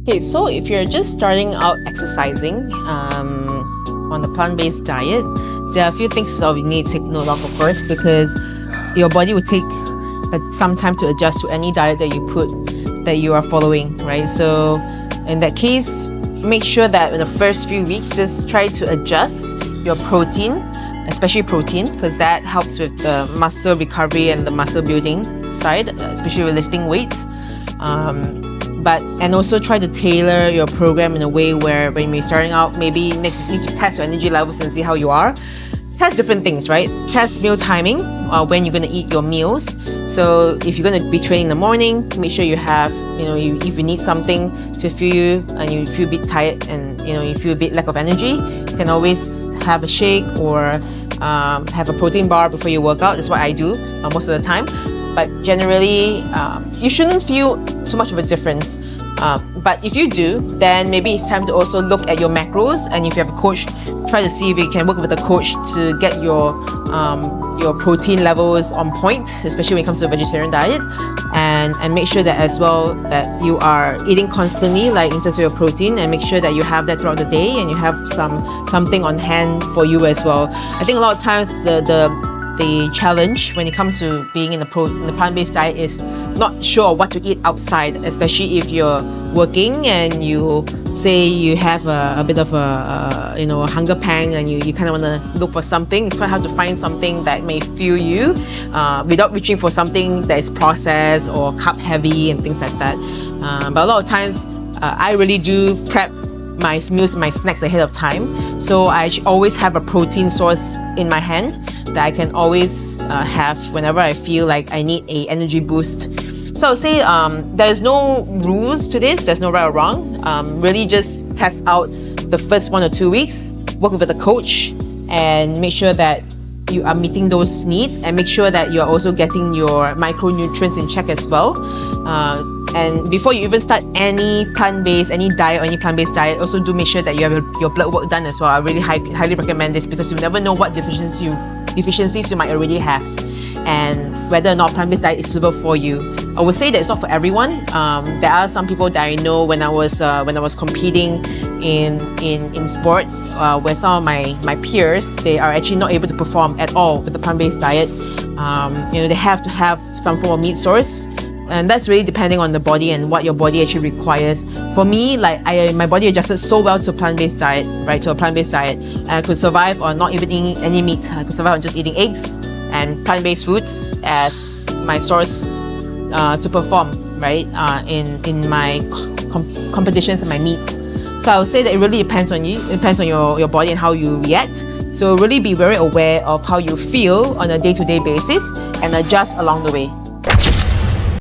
Okay, so if you're just starting out exercising on the plant-based diet, there are a few things that we need to take note of course, because your body will take some time to adjust to any diet that you are following, right? So in that case, make sure that in the first few weeks, just try to adjust your protein, especially protein, because that helps with the muscle recovery and the muscle building side, especially with lifting weights. And also try to tailor your program in a way where when you're starting out, maybe you need to test your energy levels and see how you are. Test different things, right? Test meal timing, when you're going to eat your meals. So if you're going to be training in the morning, make sure you have, if you need something to fuel you and you feel a bit tired and you feel a bit lack of energy, you can always have a shake or have a protein bar before you work out. That's what I do most of the time. But generally, you shouldn't feel too much of a difference. But if you do, then maybe it's time to also look at your macros, and if you have a coach, try to see if you can work with a coach to get your protein levels on point, especially when it comes to a vegetarian diet, and make sure that as well that you are eating constantly, like in terms of your protein, and make sure that you have that throughout the day and you have something on hand for you as well. I think a lot of times the challenge when it comes to being in the plant-based diet is not sure what to eat outside, especially if you're working and you say you have a bit of a hunger pang and you kind of want to look for something. It's quite hard to find something that may fuel you without reaching for something that is processed or carb heavy and things like that. But a lot of times I really do prep my meals and my snacks ahead of time, so I always have a protein source in my hand that I can always have whenever I feel like I need a energy boost. So I would say there's no rules to this, there's no right or wrong. Really just test out the first 1 or 2 weeks, work with a coach, and make sure that you are meeting those needs, and make sure that you're also getting your micronutrients in check as well. And before you even start any plant-based diet, also do make sure that you have your blood work done as well. I really highly recommend this, because you never know what deficiencies you might already have, and whether or not plant-based diet is suitable for you. I would say that it's not for everyone. There are some people that I know when I was competing in sports, where some of my peers, they are actually not able to perform at all with the plant-based diet. They have to have some form of meat source, and that's really depending on the body and what your body actually requires. For me, my body adjusted so well to a plant-based diet, right? To a plant-based diet, and I could survive on not even eating any meat. I could survive on just eating eggs and plant-based foods as my source to perform, right? In my competitions and my meets. So I would say that it really depends on you. It depends on your body and how you react. So really be very aware of how you feel on a day-to-day basis and adjust along the way.